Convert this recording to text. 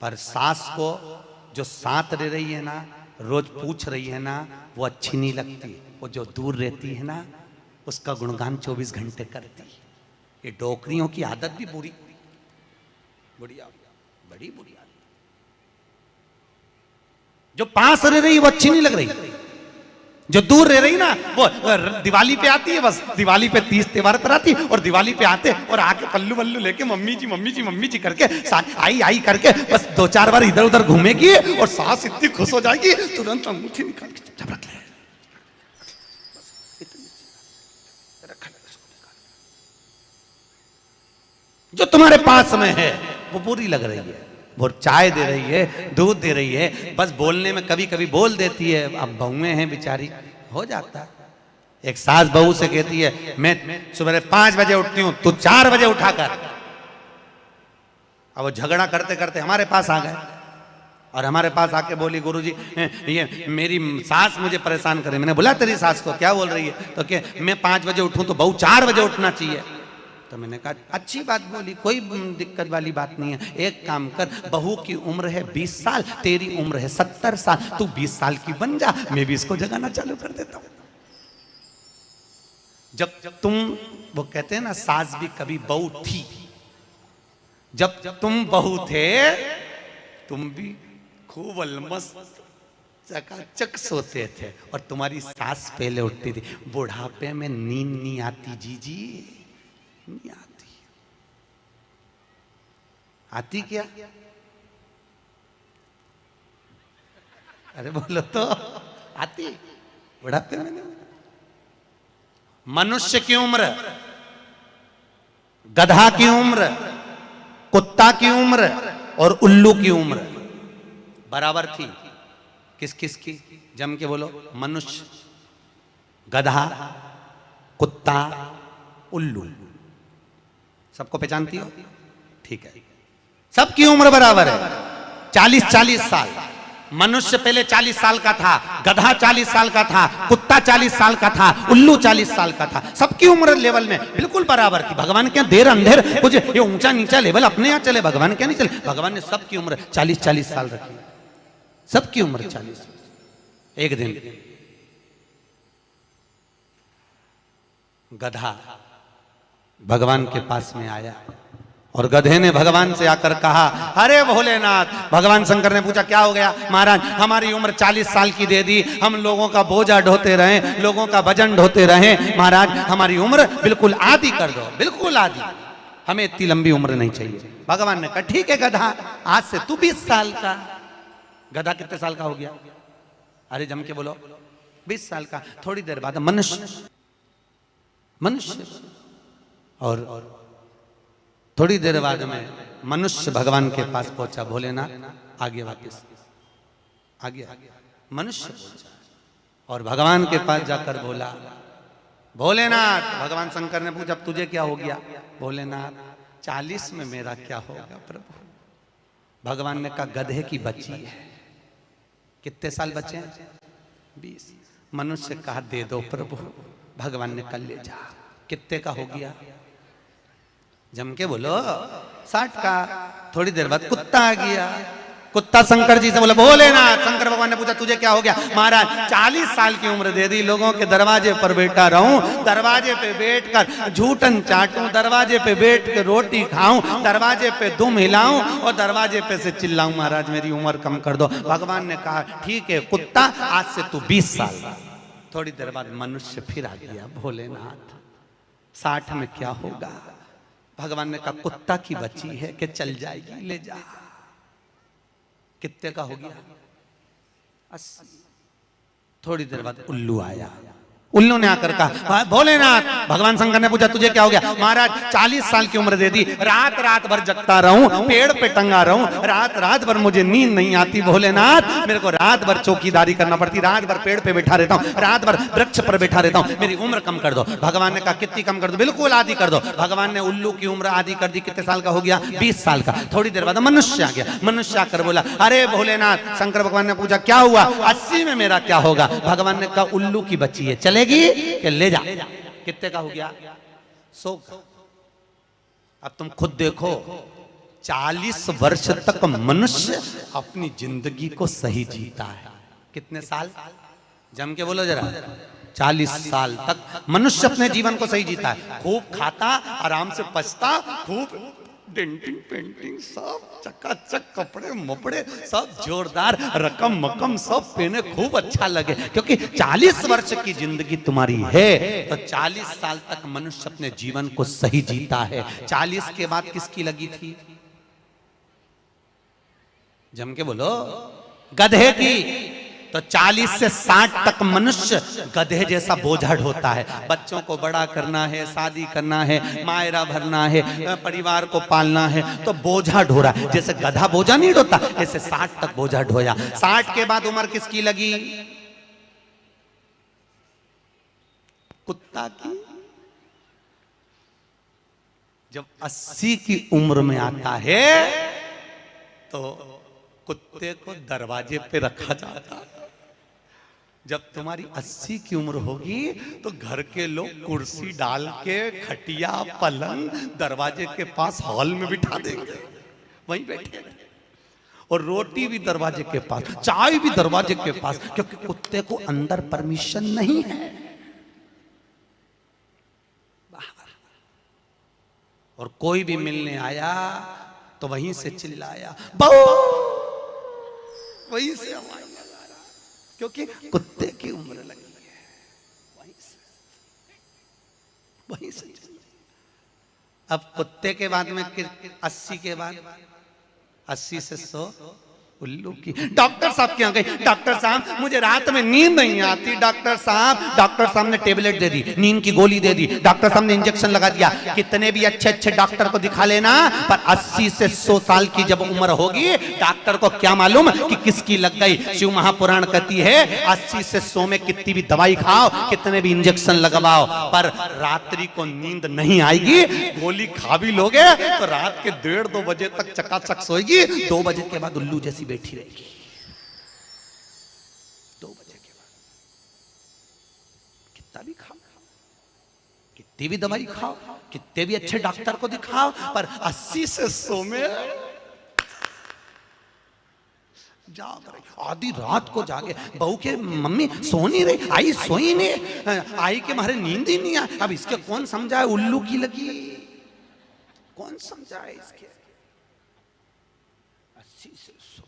पर सास को जो साथ रह रही है ना, रोज पूछ रही है ना, वो अच्छी नहीं लगती। वो जो दूर रहती है ना, उसका गुणगान 24 घंटे करती है। ये डोकरियों की आदत भी बुरी बुढ़िया, बड़ी बुरी आदत। जो पास रह रही वो अच्छी नहीं लग रही, जो दूर रह रही ना वो दिवाली पे आती है, बस दिवाली पे 30 त्योहार पर आती है, और दिवाली पे आते और आके पल्लू वल्लू लेके मम्मी जी मम्मी जी मम्मी जी करके आई आई करके बस 2-4 बार इधर उधर घूमेगी और सास इतनी खुश हो जाएगी, तुरंत अंगूठी निकाल के चुपचाप रख ले। जो तुम्हारे पास में है वो बुरी लग रही है, वो चाय दे रही है, दूध दे रही है, बस बोलने में कभी कभी बोल देती है। अब बहुएं हैं बेचारी, हो जाता है। एक सास बहू से कहती है मैं सुबह 5 बजे उठती हूं, तू 4 बजे उठाकर। अब वो झगड़ा करते करते हमारे पास आ गए और हमारे पास आके बोली गुरुजी ये मेरी सास मुझे परेशान करे। मैंने बोला तेरी सास को क्या बोल रही है? तो क्या मैं 5 बजे उठूं तो बहू 4 बजे उठना चाहिए। तो मैंने कहा अच्छी बात बोली, कोई दिक्कत वाली बात नहीं है। एक काम कर, बहू की उम्र है 20 साल, तेरी उम्र है 70 साल, तू 20 साल की बन जा, मैं भी इसको जगाना चालू कर देता हूं। जब तुम, वो कहते हैं ना सास भी कभी बहू थी, जब तुम बहू थे तुम भी खूब अलमस्त चकाचक सोते थे और तुम्हारी सास पहले उठती थी। बुढ़ापे में नींद नहीं आती जीजी, नहीं आती। आती क्या? अरे बोलो तो, आती बुढ़ापे में नहीं। मनुष्य की उम्र, गधा की उम्र, कुत्ता की उम्र और उल्लू की उम्र बराबर थी। किस किस की? जम के बोलो। मनुष्य, गधा, कुत्ता, उल्लू। सबको पहचानती हो? ठीक है, सबकी उम्र बराबर है, 40-40 साल। मनुष्य पहले 40 साल का था, गधा 40 साल का था, कुत्ता 40 साल का था, उल्लू 40 साल का था। सबकी उम्र लेवल में बिल्कुल बराबर थी। भगवान के यहाँ देर अंधेर कुछ ये ऊंचा नीचा लेवल अपने यहाँ चले, भगवान क्या नहीं चले। भगवान ने सबकी उम्र 40-40 साल रखी, सबकी उम्र 40। एक दिन गधा भगवान के पास में आया और गधे ने भगवान से आकर कहा अरे भोलेनाथ। भगवान शंकर ने पूछा क्या हो गया? महाराज हमारी उम्र 40 साल की दे दी, हम लोगों का बोझा ढोते रहे, लोगों का वजन ढोते रहे, महाराज हमारी उम्र बिल्कुल आधी कर दो, बिल्कुल आधी, हमें इतनी लंबी उम्र नहीं चाहिए। भगवान ने कहा ठीक है गधा, आज से तू 20 साल का। गधा कितने साल का हो गया? अरे जम के बोलो, 20 साल का। थोड़ी देर बाद मनुष्य और थोड़ी देर बाद में मनुष्य भगवान के पास पहुंचा। भोलेनाथ आगे वापस आगे मनुष्य पहुंचा और भगवान के पास जाकर बोला भोलेनाथ। भगवान शंकर ने पूछा तुझे क्या हो गया? भोलेनाथ 40 में मेरा क्या होगा प्रभु? भगवान ने कहा गधे की बच्ची है। कितने साल बचे हैं? 20। मनुष्य कहा दे दो प्रभु। भगवान ने कहा ले जा। कितने का हो गया? जम के बोलो 60 का। थोड़ी देर बाद कुत्ता आ गया। कुत्ता शंकर जी से बोला भोलेनाथ। शंकर भगवान ने पूछा तुझे क्या हो गया? महाराज 40 साल की उम्र दे दी, लोगों के दरवाजे पर बैठा रहूं, दरवाजे पे बैठकर झूठन चाटूं, दरवाजे पे बैठ के रोटी खाऊं, दरवाजे पे दुम हिलाऊं और दरवाजे पे से चिल्लाऊं महाराज मेरी उम्र कम कर दो। भगवान ने कहा ठीक है कुत्ता, आज से तू 20 साल। थोड़ी देर बाद मनुष्य फिर आ गया। भोलेनाथ 60 में क्या होगा? भगवान ने कहा कुत्ता की बच्ची है कि चल जाएगी, ले जा। कितने का हो गया? 80। थोड़ी देर बाद उल्लू आया। उल्लू ने आकर कहा भोलेनाथ। भगवान शंकर ने पूछा तुझे क्या हो गया? महाराज 40 साल की उम्र दे दी, रात रात भर जगता रहूं, पेड़ पे टंगा रहूं, रात रात भर मुझे नींद नहीं आती भोलेनाथ। मेरे को रात भर चौकीदारी करना पड़ती, रात भर पेड़ पे बैठा रहता हूं, रात भर वृक्ष पर बैठा रहता हूं, मेरी उम्र कम कर दो। भगवान ने कहा कितनी कम कर दो? बिल्कुल आधी कर दो। भगवान ने उल्लू की उम्र आधी कर दी। कितने साल का हो गया? 20 साल का। थोड़ी देर बाद मनुष्य आ गया। मनुष्य आकर बोला अरे भोलेनाथ। शंकर भगवान ने पूछा क्या हुआ? 80 में मेरा क्या होगा? भगवान ने कहा उल्लू की बच्ची है, चलेगी कि ले जा। कितने का हो गया? 100 का। अब तुम खुद देखो 40 वर्ष तक मनुष्य अपनी जिंदगी को सही जीता है। कितने साल? जम के बोलो जरा। 40 साल तक मनुष्य अपने जीवन को सही जीता है। खूब खाता, आराम से पचता, खूब डेंटिंग पेंटिंग सब चकाचक, कपड़े मपड़े सब जोरदार, रकम मकम सब पहने, खूब अच्छा लगे, क्योंकि 40 वर्ष की जिंदगी तुम्हारी है तो 40 साल तक मनुष्य अपने जीवन को सही जीता है। 40 के बाद किसकी लगी थी? जम के बोलो। गधे की। तो 40 से 60 तक मनुष्य गधे जैसा बोझा ढोता है। बच्चों को बड़ा करना है, शादी करना है, मायरा भरना है, परिवार को पालना है, तो बोझा ढो रहा है। जैसे गधा बोझा नहीं ढोता, ऐसे 60 तक बोझा ढोया। 60 के बाद उम्र किसकी लगी? कुत्ता की। जब 80 की उम्र में आता है तो कुत्ते को दरवाजे पे रखा जाता है। जब तुम्हारी 80 की उम्र होगी तो घर के लोग कुर्सी डाल के, खटिया पलंग दरवाजे के पास हॉल में बिठा देंगे, वहीं बैठे, और रोटी भी दरवाजे के पास, चाय भी दरवाजे के पास, क्योंकि कुत्ते को अंदर परमिशन नहीं है। और कोई भी मिलने आया तो वहीं से चिल्लाया, बहु, वहीं से आवाज लगा रहा, क्योंकि कुत्ते की उम्र लगी है। वहीं से अब कुत्ते के बाद में 80 के बाद 80 से 100 उल्लू की। डॉक्टर साहब क्या गई? डॉक्टर साहब मुझे रात में नींद नहीं आती। डॉक्टर साहब ने टेबलेट दे दी, नींद की गोली दे दी, डॉक्टर साहब ने इंजेक्शन लगा दिया। कितने भी अच्छे अच्छे डॉक्टर को दिखा लेना, पर 80 से 100 साल की जब उम्र होगी, डॉक्टर को क्या मालूम कि किसकी लग गई। शिव महापुराण कहती है 80 से 100 में कितनी भी दवाई खाओ, कितने भी इंजेक्शन लगवाओ, पर रात्रि को नींद नहीं आएगी। गोली खा भी लोगे तो रात के 1:30-2 बजे तक चकाचक सोएगी, 2 बजे के बाद उल्लू जैसी बैठी रहेगी। 2 बजे के बाद कितना भी खाओ, कितनी भी दवाई खाओ, कितने भी अच्छे डॉक्टर को दिखाओ, पर 80 से 100 में जाग रही। आधी रात को जागे, बहू के मम्मी सो नहीं रही, आई सोई नहीं, आई के मारे नींद ही नहीं आई। अब इसके कौन समझाए उल्लू की लगी, कौन समझाए इसके? 80 से 100